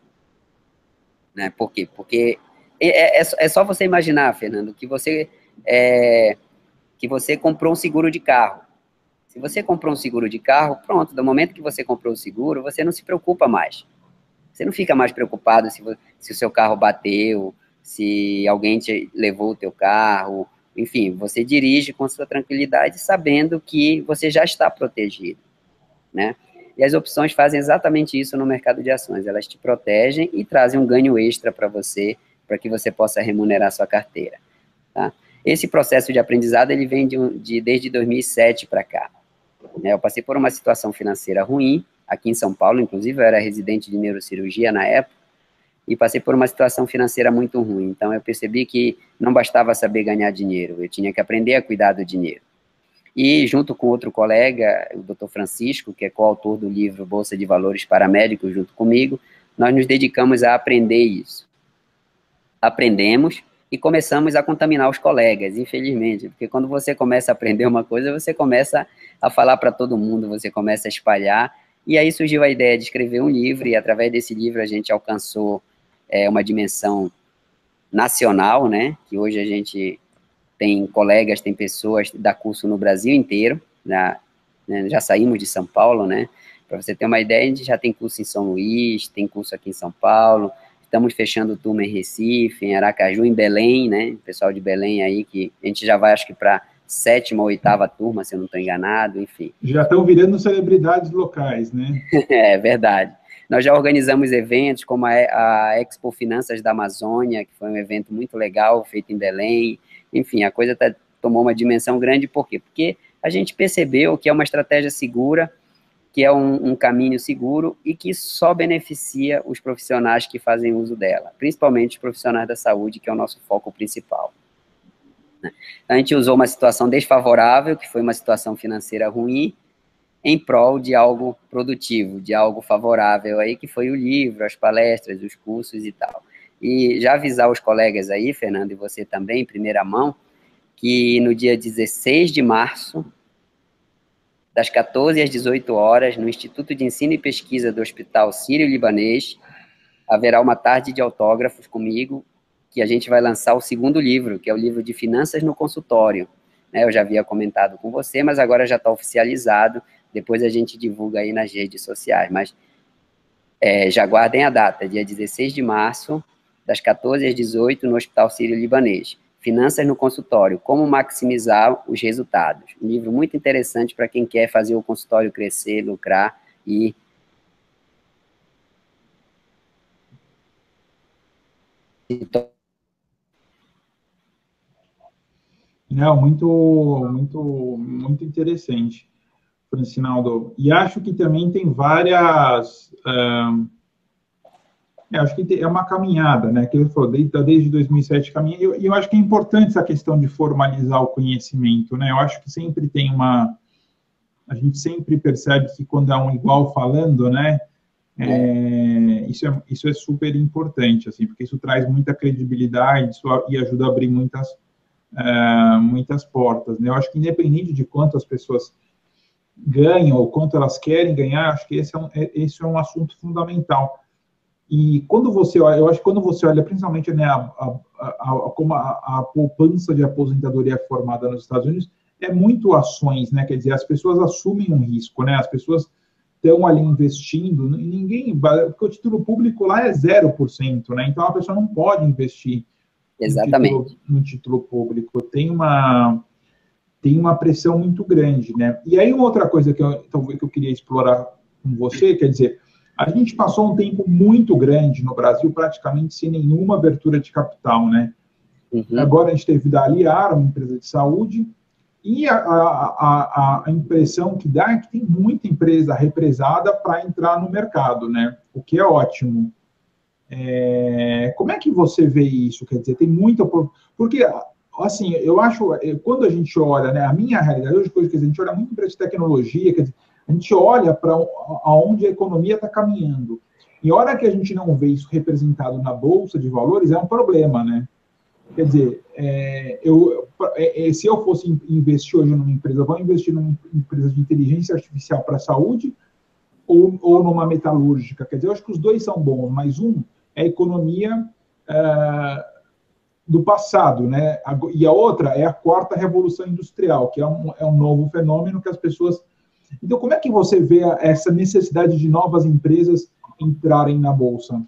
Né? Por quê? Porque é só você imaginar, Fernando, que você comprou um seguro de carro. Se você comprou um seguro de carro, pronto, do momento que você comprou o seguro, você não se preocupa mais. Você não fica mais preocupado se o seu carro bateu, se alguém te levou o teu carro, enfim, você dirige com sua tranquilidade, sabendo que você já está protegido, né? E as opções fazem exatamente isso no mercado de ações, elas te protegem e trazem um ganho extra para você, para que você possa remunerar sua carteira, tá? Esse processo de aprendizado, ele vem desde 2007 para cá. Eu passei por uma situação financeira ruim, aqui em São Paulo, inclusive, eu era residente de neurocirurgia na época, e passei por uma situação financeira muito ruim. Então, eu percebi que não bastava saber ganhar dinheiro, eu tinha que aprender a cuidar do dinheiro. E, junto com outro colega, o Dr. Francisco, que é coautor do livro Bolsa de Valores para Médicos, junto comigo, nós nos dedicamos a aprender isso. Aprendemos e começamos a contaminar os colegas, infelizmente, porque quando você começa a aprender uma coisa, você começa a falar para todo mundo, você começa a espalhar, e aí surgiu a ideia de escrever um livro, e através desse livro a gente alcançou uma dimensão nacional, né, que hoje a gente tem colegas, tem pessoas que dão curso no Brasil inteiro, né, já saímos de São Paulo, né, para você ter uma ideia, a gente já tem curso em São Luís, tem curso aqui em São Paulo, estamos fechando turma em Recife, em Aracaju, em Belém, né, o pessoal de Belém aí, que a gente já vai, acho que para 7ª ou 8ª turma, se eu não estou enganado, enfim.
Já estão virando celebridades locais, né?
É verdade. Nós já organizamos eventos como a Expo Finanças da Amazônia, que foi um evento muito legal, feito em Belém. Enfim, a coisa tomou uma dimensão grande, por quê? Porque a gente percebeu que é uma estratégia segura, que é um caminho seguro e que só beneficia os profissionais que fazem uso dela, principalmente os profissionais da saúde, que é o nosso foco principal. A gente usou uma situação desfavorável, que foi uma situação financeira ruim, em prol de algo produtivo, de algo favorável aí, que foi o livro, as palestras, os cursos e tal. E já avisar os colegas aí, Fernando, e você também, em primeira mão, que no dia 16 de março, das 14 às 18 horas, no Instituto de Ensino e Pesquisa do Hospital Sírio-Libanês, haverá uma tarde de autógrafos comigo, que a gente vai lançar o segundo livro, que é o livro de Finanças no Consultório. Eu já havia comentado com você, mas agora já está oficializado, depois a gente divulga aí nas redes sociais, mas já guardem a data, dia 16 de março, das 14 às 18, no Hospital Sírio-Libanês. Finanças no Consultório, como maximizar os resultados. Um livro muito interessante para quem quer fazer o consultório crescer, lucrar e...
Não, muito interessante, Francinaldo. E acho que também tem várias... acho que é uma caminhada, né? Que ele falou, desde 2007 caminha. E eu acho que é importante essa questão de formalizar o conhecimento, né? Eu acho que sempre tem a gente sempre percebe que quando há um igual falando, né? Isso é super importante, assim, porque isso traz muita credibilidade e ajuda a abrir muitas portas, né? Eu acho que independente de quanto as pessoas ganham ou quanto elas querem ganhar, acho que esse é um assunto fundamental. E quando você olha, eu acho que quando você olha, principalmente, né, como a poupança de aposentadoria é formada nos Estados Unidos, é muito ações, né? Quer dizer, as pessoas assumem um risco, né? As pessoas estão ali investindo, porque o título público lá é 0%, né? Então a pessoa não pode investir no título público. Tem uma pressão muito grande, né? E aí uma outra coisa que eu queria explorar com você, quer dizer, a gente passou um tempo muito grande no Brasil, praticamente sem nenhuma abertura de capital, né? Uhum. Agora a gente teve da Aliar, uma empresa de saúde, e a impressão que dá é que tem muita empresa represada para entrar no mercado, né? O que é ótimo. Como é que você vê isso? Quer dizer, tem muita... Porque, assim, eu acho, quando a gente olha, né, a minha realidade, hoje, quer dizer, a gente olha muito para essa tecnologia, quer dizer, a gente olha para onde a economia está caminhando. E a hora que a gente não vê isso representado na Bolsa de Valores, é um problema, né? Quer dizer, se eu fosse investir hoje numa empresa, vou investir numa empresa de inteligência artificial para a saúde ou numa metalúrgica? Quer dizer, eu acho que os dois são bons, mas um é a economia do passado, né? E a outra é a quarta revolução industrial, que é um novo fenômeno que as pessoas... Então, como é que você vê essa necessidade de novas empresas entrarem na Bolsa?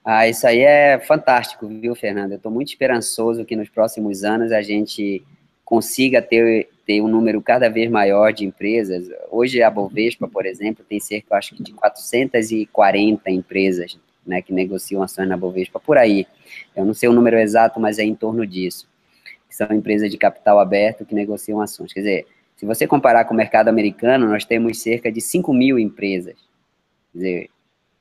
Ah, isso aí é fantástico, viu, Fernando? Eu estou muito esperançoso que nos próximos anos a gente consiga ter um número cada vez maior de empresas. Hoje a Bovespa, por exemplo, tem cerca, acho que, de 440 empresas, né, que negociam ações na Bovespa, por aí. Eu não sei o número exato, mas é em torno disso. São empresas de capital aberto que negociam ações. Quer dizer, se você comparar com o mercado americano, nós temos cerca de 5.000 empresas. Quer dizer,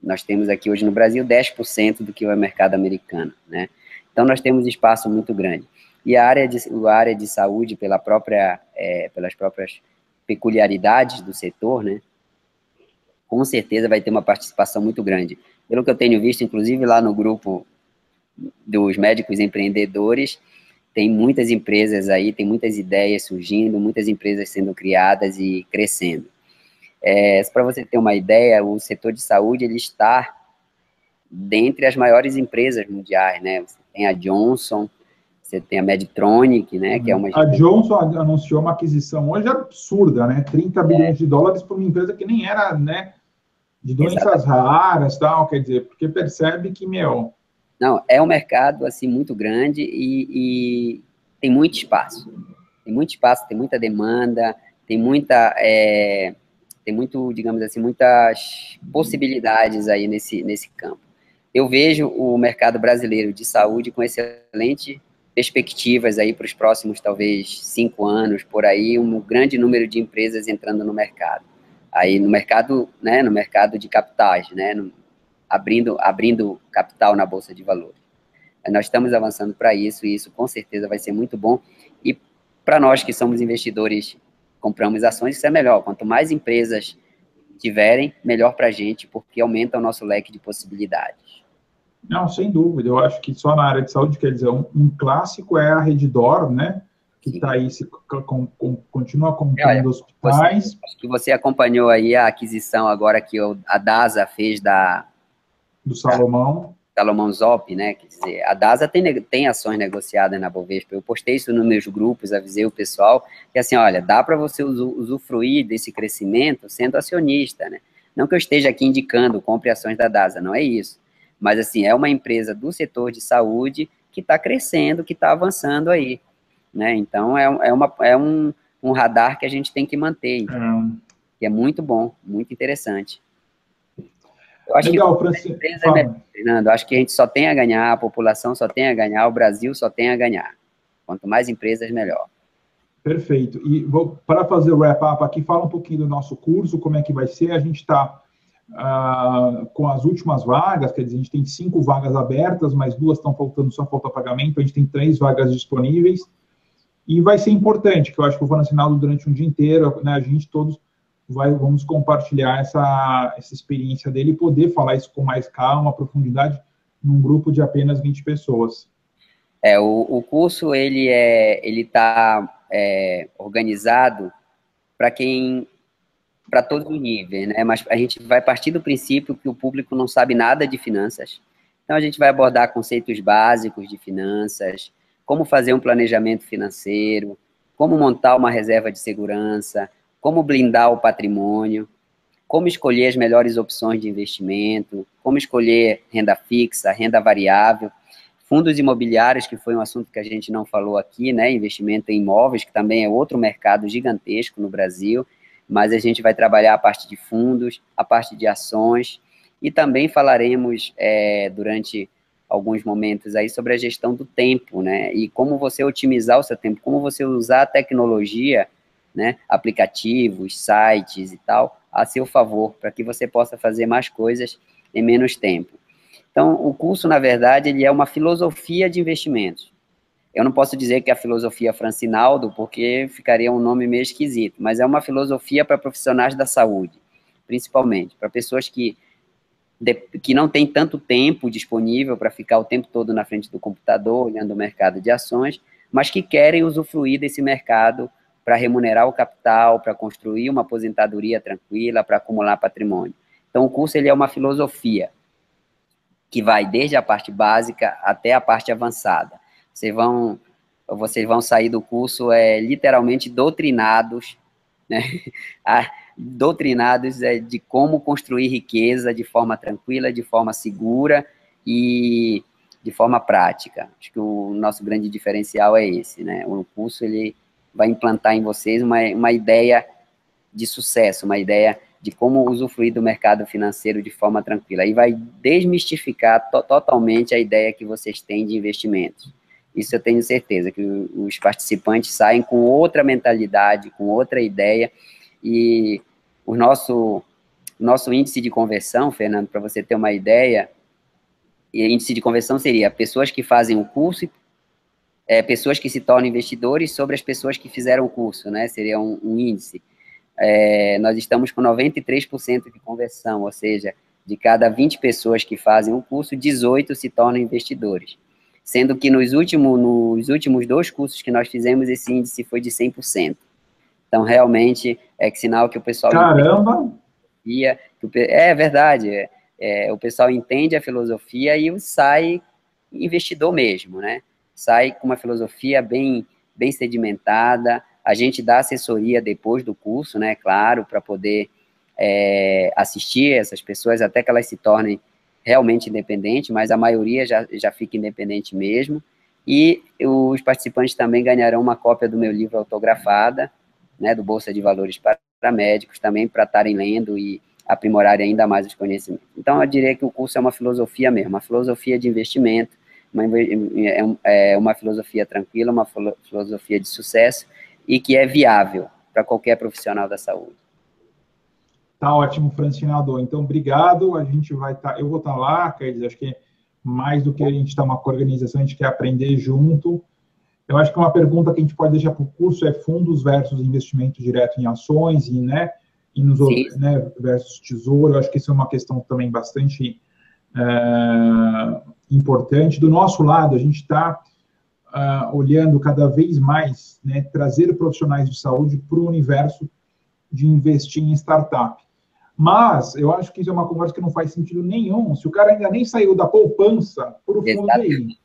nós temos aqui hoje no Brasil 10% do que é o mercado americano, né? Então, nós temos espaço muito grande. E a área de saúde, pelas próprias peculiaridades do setor, né, com certeza vai ter uma participação muito grande. Pelo que eu tenho visto, inclusive lá no grupo dos médicos empreendedores, tem muitas empresas aí, tem muitas ideias surgindo, muitas empresas sendo criadas e crescendo. Para você ter uma ideia, o setor de saúde ele está dentre as maiores empresas mundiais, né? Você tem a Johnson, você tem a Medtronic, né? Que é uma...
A Johnson anunciou uma aquisição hoje absurda, né? 30 bilhões de dólares para uma empresa que nem era, né? De doenças raras, tal, quer dizer, porque percebe que, meu...
Não, é um mercado, assim, muito grande e tem muito espaço. Tem muito espaço, tem muita demanda, tem muito, digamos assim, muitas possibilidades aí nesse campo. Eu vejo o mercado brasileiro de saúde com excelentes perspectivas aí para os próximos, talvez, 5 anos, por aí, um grande número de empresas entrando no mercado. Aí no mercado, né, no mercado de capitais, né, abrindo capital na Bolsa de Valores. Nós estamos avançando para isso, e isso com certeza vai ser muito bom. E para nós que somos investidores, compramos ações, isso é melhor. Quanto mais empresas tiverem, melhor para a gente, porque aumenta o nosso leque de possibilidades.
Não, sem dúvida. Eu acho que só na área de saúde, quer dizer, um clássico é a Redditor, né? Que está aí, continua comprando hospitais.
Acho que você acompanhou aí a aquisição agora que a DASA fez
do Salomão.
Salomão Zop, né? Quer dizer, a DASA tem ações negociadas na Bovespa. Eu postei isso nos meus grupos, avisei o pessoal que, assim, olha, dá para você usufruir desse crescimento sendo acionista, né? Não que eu esteja aqui indicando compre ações da DASA, não é isso. Mas, assim, é uma empresa do setor de saúde que está crescendo, que está avançando aí, né? Então, é um radar que a gente tem que manter, que é muito bom, muito interessante. Eu acho
Legal,
que Fernando, acho que a gente só tem a ganhar, a população só tem a ganhar, o Brasil só tem a ganhar. Quanto mais empresas, melhor.
Perfeito. E para fazer o wrap-up aqui, fala um pouquinho do nosso curso, como é que vai ser. A gente está com as últimas vagas, quer dizer, a gente tem 5 vagas abertas, mas 2 estão faltando, só falta pagamento, a gente tem 3 vagas disponíveis. E vai ser importante, que eu acho que eu vou ensinar durante um dia inteiro, né, a gente todos vamos compartilhar essa experiência dele e poder falar isso com mais calma, profundidade, num grupo de apenas 20 pessoas.
O curso, ele está organizado para todos os níveis, né? Mas a gente vai partir do princípio que o público não sabe nada de finanças. Então, a gente vai abordar conceitos básicos de finanças, como fazer um planejamento financeiro, como montar uma reserva de segurança, como blindar o patrimônio, como escolher as melhores opções de investimento, como escolher renda fixa, renda variável, fundos imobiliários, que foi um assunto que a gente não falou aqui, né? Investimento em imóveis, que também é outro mercado gigantesco no Brasil, mas a gente vai trabalhar a parte de fundos, a parte de ações, e também falaremos durante alguns momentos aí sobre a gestão do tempo, né? E como você otimizar o seu tempo, como você usar a tecnologia, né? Aplicativos, sites e tal, a seu favor, para que você possa fazer mais coisas em menos tempo. Então, o curso, na verdade, ele é uma filosofia de investimentos. Eu não posso dizer que é a filosofia Francinaldo, porque ficaria um nome meio esquisito, mas é uma filosofia para profissionais da saúde, principalmente, para pessoas que que não tem tanto tempo disponível para ficar o tempo todo na frente do computador, olhando o mercado de ações, mas que querem usufruir desse mercado para remunerar o capital, para construir uma aposentadoria tranquila, para acumular patrimônio. Então, o curso ele é uma filosofia que vai desde a parte básica até a parte avançada. Vocês vão sair do curso literalmente doutrinados, né? Doutrinados de como construir riqueza de forma tranquila, de forma segura e de forma prática. Acho que o nosso grande diferencial é esse, né? O curso ele vai implantar em vocês uma ideia de sucesso, uma ideia de como usufruir do mercado financeiro de forma tranquila. E vai desmistificar totalmente a ideia que vocês têm de investimentos. Isso eu tenho certeza, que os participantes saem com outra mentalidade, com outra ideia, e o nosso índice de conversão, Fernando, para você ter uma ideia, índice de conversão seria pessoas que fazem o curso, pessoas que se tornam investidores sobre as pessoas que fizeram o curso, né? Seria um índice. Nós estamos com 93% de conversão, ou seja, de cada 20 pessoas que fazem o curso, 18 se tornam investidores. Sendo que nos últimos 2 cursos que nós fizemos, esse índice foi de 100%. Então, realmente, é sinal que o pessoal...
Caramba!
É verdade, o pessoal entende a filosofia e sai investidor mesmo, né? Sai com uma filosofia bem sedimentada. A gente dá assessoria depois do curso, né? Claro, para poder assistir essas pessoas até que elas se tornem realmente independentes, mas a maioria já fica independente mesmo. E os participantes também ganharão uma cópia do meu livro autografada, né, do Bolsa de Valores para Médicos, também para estarem lendo e aprimorarem ainda mais os conhecimentos. Então, eu diria que o curso é uma filosofia mesmo, uma filosofia de investimento, uma filosofia tranquila, uma filosofia de sucesso e que é viável para qualquer profissional da saúde.
Tá ótimo, Francinador. Então, obrigado. Eu vou estar lá, quer dizer, acho que mais do que a gente estar uma organização, a gente quer aprender junto. Eu acho que uma pergunta que a gente pode deixar para o curso é fundos versus investimento direto em ações e nos outros, né, versus tesouro. Eu acho que isso é uma questão também bastante importante. Do nosso lado, a gente está olhando cada vez mais, né, trazer profissionais de saúde para o universo de investir em startup. Mas eu acho que isso é uma conversa que não faz sentido nenhum se o cara ainda nem saiu da poupança para o fundo DI.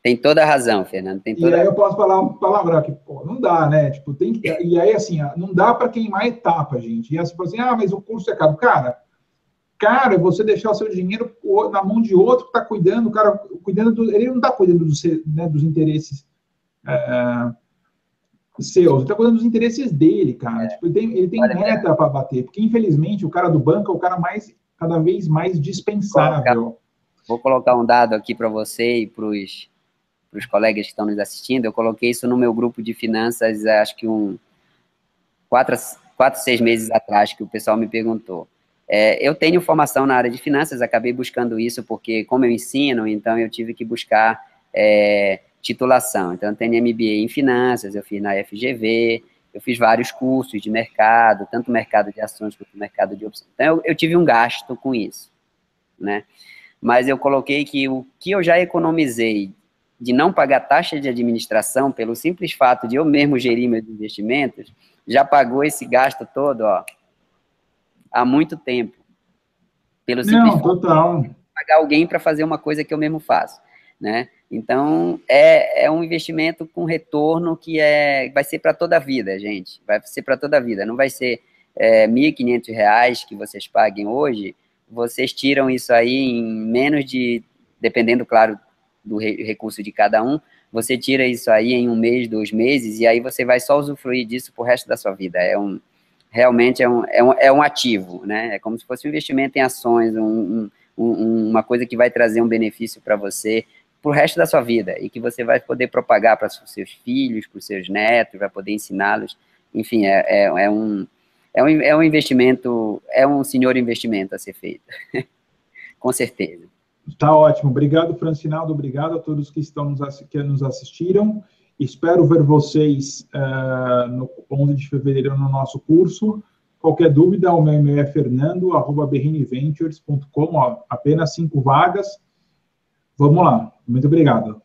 Tem toda a razão, Fernando.
E aí eu posso falar um palavrão que, pô, não dá, né? Tipo, e aí, assim, não dá para queimar etapa, gente. E assim, mas o curso é caro. Cara, você deixar o seu dinheiro na mão de outro que está cuidando, o cara ele não está cuidando dos interesses seus, ele está cuidando dos interesses dele, cara. Tipo, ele tem meta para bater, porque infelizmente o cara do banco é o cara cada vez mais dispensável.
Vou colocar um dado aqui para você e para os colegas que estão nos assistindo. Eu coloquei isso no meu grupo de finanças, acho que 4, 6 meses atrás, que o pessoal me perguntou. Eu tenho formação na área de finanças, acabei buscando isso porque, como eu ensino, então eu tive que buscar titulação. Então, eu tenho MBA em finanças, eu fiz na FGV, eu fiz vários cursos de mercado, tanto mercado de ações quanto mercado de opções. Então, eu tive um gasto com isso, né? Mas eu coloquei que o que eu já economizei de não pagar taxa de administração, pelo simples fato de eu mesmo gerir meus investimentos, já pagou esse gasto todo, há muito tempo. Pelo simples fato de pagar alguém para fazer uma coisa que eu mesmo faço, né? Então, é um investimento com retorno que vai ser para toda a vida, gente. Vai ser para toda a vida. Não vai ser R$ 1.500 que vocês paguem hoje, vocês tiram isso aí em menos de, dependendo, claro, do recurso de cada um, você tira isso aí em 1 mês, 2 meses, e aí você vai só usufruir disso pro resto da sua vida. Realmente é um ativo, né? É como se fosse um investimento em ações, uma coisa que vai trazer um benefício para você pro resto da sua vida, e que você vai poder propagar para os seus filhos, para os seus netos, vai poder ensiná-los. Enfim, é um investimento, é um senhor investimento a ser feito. Com certeza.
Tá ótimo. Obrigado, Francinaldo. Obrigado a todos que nos assistiram. Espero ver vocês no 11 de fevereiro no nosso curso. Qualquer dúvida, o meu e-mail é fernando@berriniventures.com, apenas 5 vagas. Vamos lá. Muito obrigado.